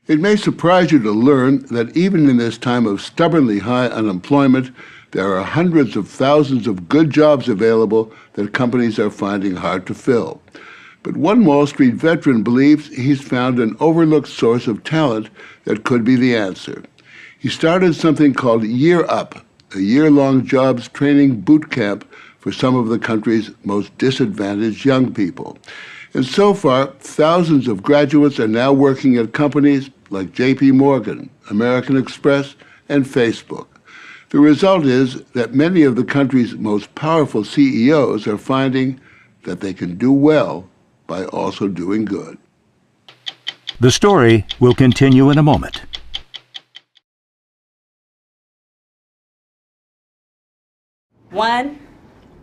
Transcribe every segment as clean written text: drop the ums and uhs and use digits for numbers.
It may surprise you to learn that even in this time of stubbornly high unemployment, there are hundreds of thousands of good jobs available that companies are finding hard to fill. But one Wall Street veteran believes he's found an overlooked source of talent that could be the answer. He started something called Year Up, a year-long jobs training boot camp for some of the country's most disadvantaged young people. And so far, thousands of graduates are now working at companies like J.P. Morgan, American Express, and Facebook. The result is that many of the country's most powerful CEOs are finding that they can do well by also doing good. The story will continue in a moment. One,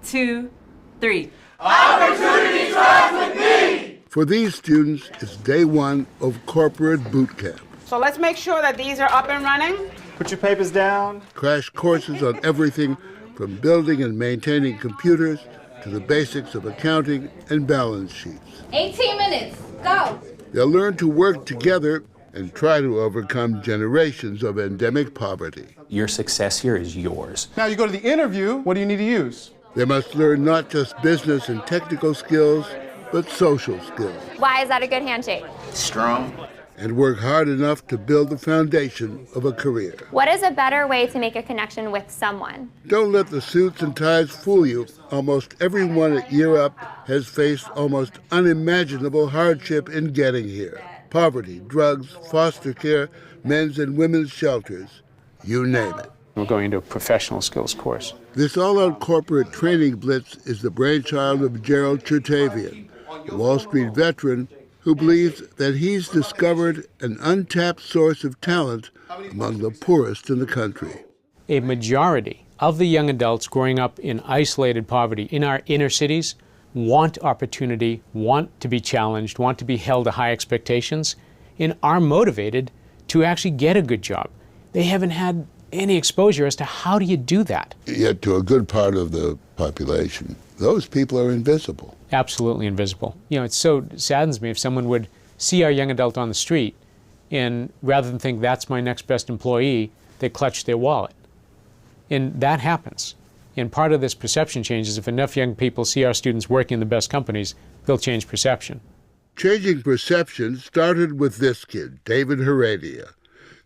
two, three. Opportunity starts with me! For these students, it's day one of corporate boot camp. So let's make sure that these are up and running. Put your papers down. Crash courses on everything from building and maintaining computers to the basics of accounting and balance sheets. 18 minutes, go! They'll learn to work together and try to overcome generations of endemic poverty. Your success here is yours. Now you go to the interview, what do you need to use? They must learn not just business and technical skills, but social skills. Why is that a good handshake? Strong. And work hard enough to build the foundation of a career. What is a better way to make a connection with someone? Don't let the suits and ties fool you. Almost everyone at Year Up has faced almost unimaginable hardship in getting here. Poverty, drugs, foster care, men's and women's shelters, you name it. We're going into a professional skills course. This all-out corporate training blitz is the brainchild of Gerald Chertavian, a Wall Street veteran who believes that he's discovered an untapped source of talent among the poorest in the country. A majority of the young adults growing up in isolated poverty in our inner cities want opportunity, want to be challenged, want to be held to high expectations, and are motivated to actually get a good job. They haven't had any exposure as to how do you do that. Yet to a good part of the population, those people are invisible. Absolutely invisible. You know, it so saddens me if someone would see our young adult on the street and rather than think that's my next best employee, they clutch their wallet. And that happens. And part of this perception change is if enough young people see our students working in the best companies, they'll change perception. Changing perception started with this kid, David Heredia.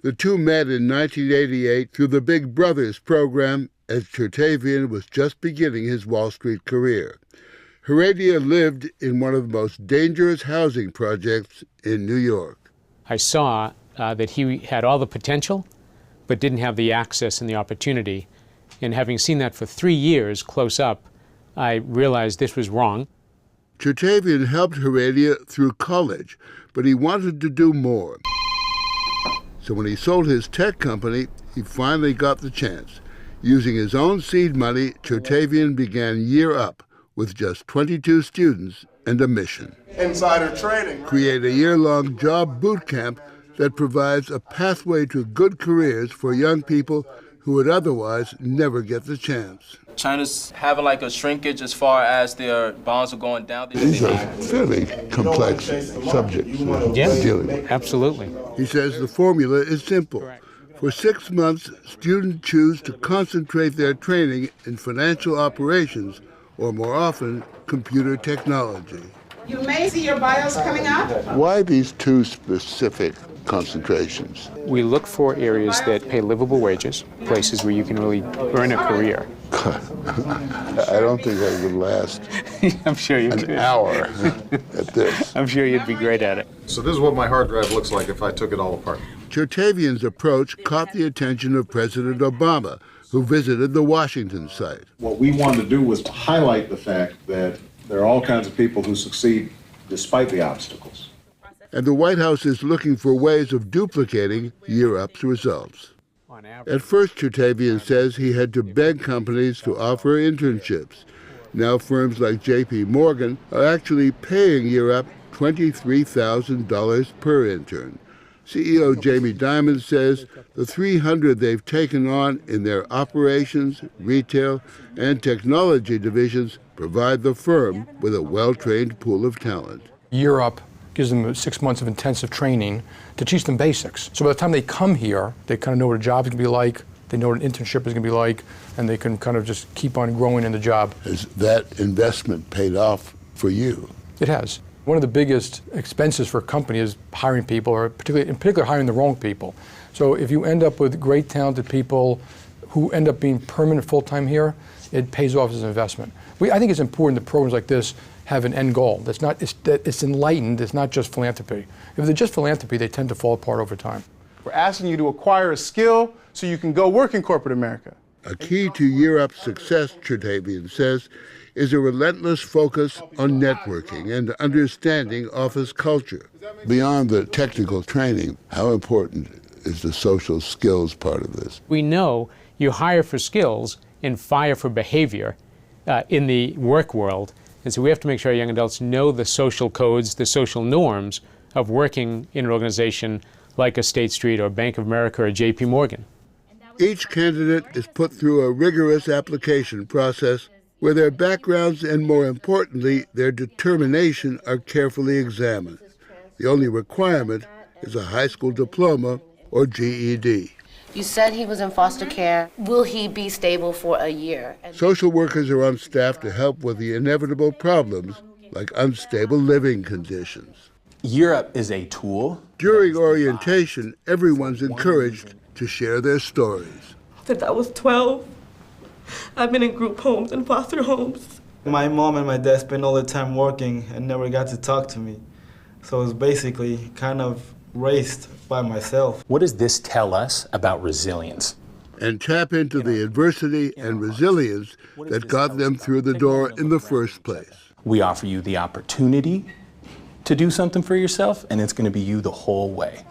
The two met in 1988 through the Big Brothers program as Chertavian was just beginning his Wall Street career. Heredia lived in one of the most dangerous housing projects in New York. I saw that he had all the potential, but didn't have the access and the opportunity. And having seen that for 3 years close up, I realized this was wrong. Chertavian helped Heredia through college, but he wanted to do more. So when he sold his tech company, he finally got the chance. Using his own seed money, Chertavian began Year Up with just 22 students and a mission. Insider trading. Create a year-long job boot camp that provides a pathway to good careers for young people who would otherwise never get the chance. China's having like a shrinkage as far as their bonds are going down. These are fairly complex subjects we're dealing with. Absolutely. He says the formula is simple. Correct. For 6 months, students choose to concentrate their training in financial operations, or more often, computer technology. You may see your bios coming up. Why these two specific concentrations? We look for areas that pay livable wages, places where you can really earn a career. I don't think I would last I'm sure you an hour at this. I'm sure you'd be great at it. So this is what my hard drive looks like if I took it all apart. Chertavian's approach caught the attention of President Obama, who visited the Washington site. What we wanted to do was highlight the fact that there are all kinds of people who succeed despite the obstacles. And the White House is looking for ways of duplicating Year Up's results. At first, Chertavian says he had to beg companies to offer internships. Now firms like J.P. Morgan are actually paying Year Up $23,000 per intern. CEO Jamie Dimon says the 300 they've taken on in their operations, retail, and technology divisions provide the firm with a well-trained pool of talent. Year Up gives them 6 months of intensive training to teach them basics. So by the time they come here, they kind of know what a job is going to be like, they know what an internship is going to be like, and they can kind of just keep on growing in the job. Has that investment paid off for you? It has. One of the biggest expenses for a company is hiring people, or in particular hiring the wrong people. So if you end up with great, talented people who end up being permanent full-time here, it pays off as an investment. I think it's important that programs like this have an end goal. It's enlightened, it's not just philanthropy. If they're just philanthropy, they tend to fall apart over time. We're asking you to acquire a skill so you can go work in corporate America. A key to Year Up's success, Chertavian says, is a relentless focus on networking and understanding office culture. Beyond the technical training, how important is the social skills part of this? We know you hire for skills and fire for behavior in the work world. And so we have to make sure our young adults know the social codes, the social norms of working in an organization like a State Street or Bank of America or JP Morgan. Each candidate is put through a rigorous application process where their backgrounds and, more importantly, their determination are carefully examined. The only requirement is a high school diploma or GED. You said he was in foster care. Will he be stable for a year? Social workers are on staff to help with the inevitable problems like unstable living conditions. Year Up is a tool. During orientation, everyone's encouraged to share their stories. Since I was 12, I've been in group homes and foster homes. My mom and my dad spent all their time working and never got to talk to me. So I was basically kind of raised by myself. What does this tell us about resilience? And tap into the adversity and resilience that got them through the door in the first place. We offer you the opportunity to do something for yourself, and it's going to be you the whole way.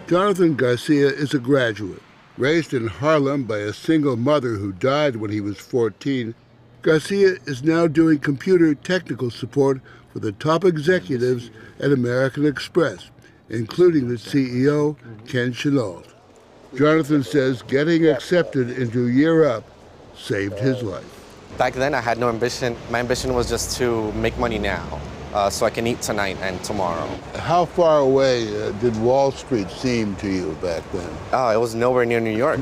Jonathan Garcia is a graduate. Raised in Harlem by a single mother who died when he was 14, Garcia is now doing computer technical support for the top executives at American Express, including the CEO, Ken Chenault. Jonathan says getting accepted into Year Up saved his life. Back then, I had no ambition. My ambition was just to make money now, so I can eat tonight and tomorrow. How far away did Wall Street seem to you back then? Oh, it was nowhere near New York.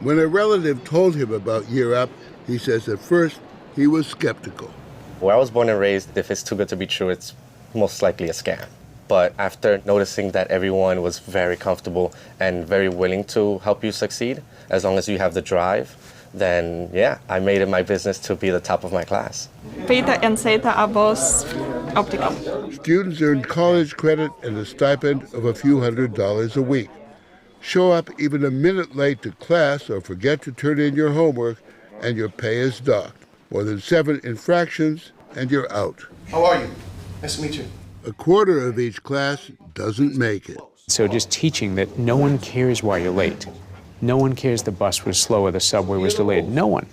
When a relative told him about Year Up, he says at first he was skeptical. Where I was born and raised, if it's too good to be true, it's most likely a scam. But after noticing that everyone was very comfortable and very willing to help you succeed, as long as you have the drive, then yeah, I made it my business to be the top of my class. Peter and Zeta are both optical. Students earn college credit and a stipend of a few $100s a week. Show up even a minute late to class or forget to turn in your homework and your pay is docked. More than 7 infractions and you're out. How are you? Nice to meet you. A quarter of each class doesn't make it. So just teaching that no one cares why you're late. No one cares the bus was slow or the subway was delayed. No one.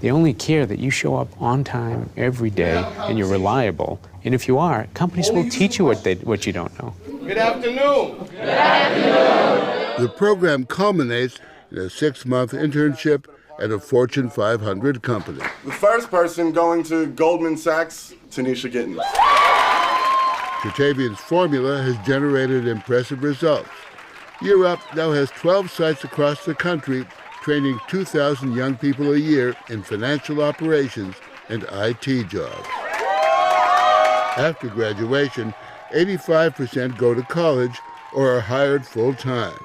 They only care that you show up on time every day and you're reliable. And if you are, companies will teach you what you don't know. Good afternoon. Good afternoon. The program culminates in a 6-month internship at a Fortune 500 company. The first person going to Goldman Sachs, Tanisha Gittens. Chertavian's formula has generated impressive results. Year Up now has 12 sites across the country, training 2,000 young people a year in financial operations and IT jobs. After graduation, 85% go to college or are hired full-time.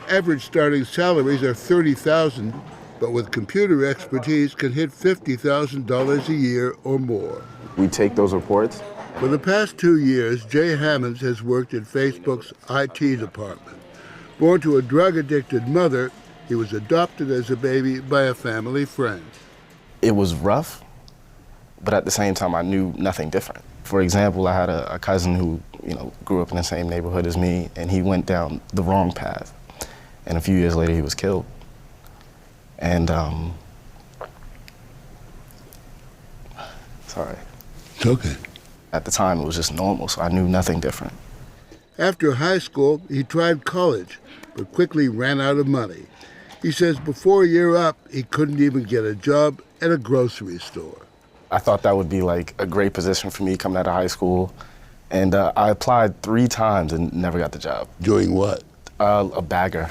Average starting salaries are $30,000, but with computer expertise can hit $50,000 a year or more. We take those reports. For the past 2 years, Jay Hammonds has worked at Facebook's IT department. Born to a drug-addicted mother, he was adopted as a baby by a family friend. It was rough, but at the same time, I knew nothing different. For example, I had a cousin who, grew up in the same neighborhood as me, and he went down the wrong path. And a few years later, he was killed. And, sorry. It's okay. At the time, it was just normal, so I knew nothing different. After high school, he tried college, but quickly ran out of money. He says before Year Up, he couldn't even get a job at a grocery store. I thought that would be like a great position for me coming out of high school, And I applied 3 times and never got the job. Doing what? A bagger.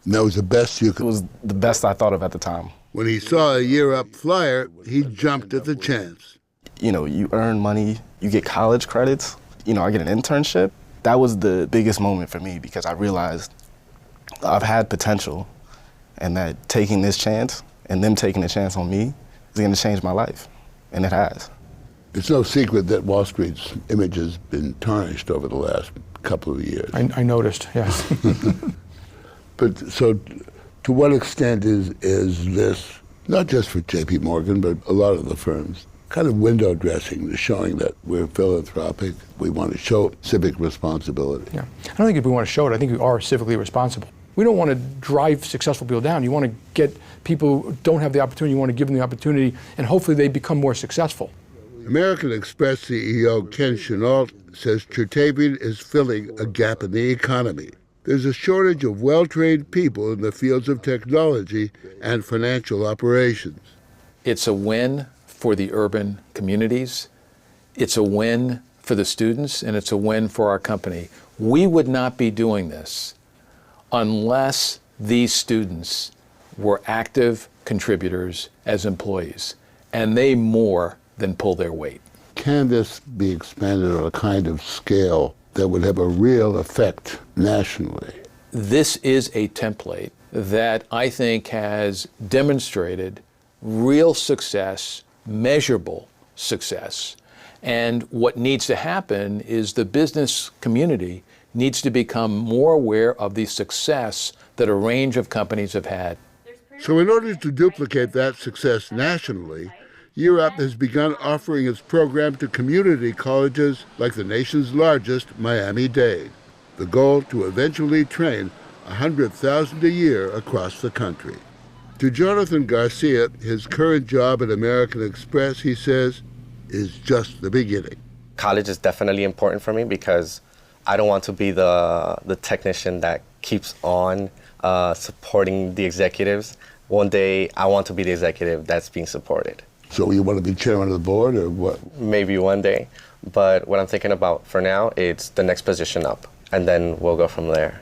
And that was the best you could? It was the best I thought of at the time. When he saw a Year Up flyer, he jumped at the chance. You know, you earn money, you get college credits, you know, I get an internship. That was the biggest moment for me because I realized I've had potential and that taking this chance and them taking a chance on me is going to change my life, and it has. It's no secret that Wall Street's image has been tarnished over the last couple of years. I noticed, yes. But so to what extent is this, not just for J.P. Morgan, but a lot of the firms, kind of window dressing to showing that we're philanthropic, we want to show civic responsibility? Yeah. I don't think if we want to show it, I think we are civically responsible. We don't want to drive successful people down. You want to get people who don't have the opportunity, you want to give them the opportunity, and hopefully they become more successful. American Express CEO Ken Chenault says Chertavian is filling a gap in the economy. There's a shortage of well-trained people in the fields of technology and financial operations. It's a win for the urban communities. It's a win for the students, and it's a win for our company. We would not be doing this unless these students were active contributors as employees, and they more than pull their weight. Can this be expanded on a kind of scale that would have a real effect nationally? This is a template that I think has demonstrated real success, measurable success. And what needs to happen is the business community needs to become more aware of the success that a range of companies have had. So in order to duplicate that success nationally, Year Up has begun offering its program to community colleges like the nation's largest, Miami-Dade. The goal to eventually train 100,000 a year across the country. To Jonathan Garcia, his current job at American Express, he says, is just the beginning. College is definitely important for me because I don't want to be the technician that keeps on supporting the executives. One day, I want to be the executive that's being supported. So you want to be chairman of the board or what? Maybe one day. But what I'm thinking about for now, it's the next position up, and then we'll go from there.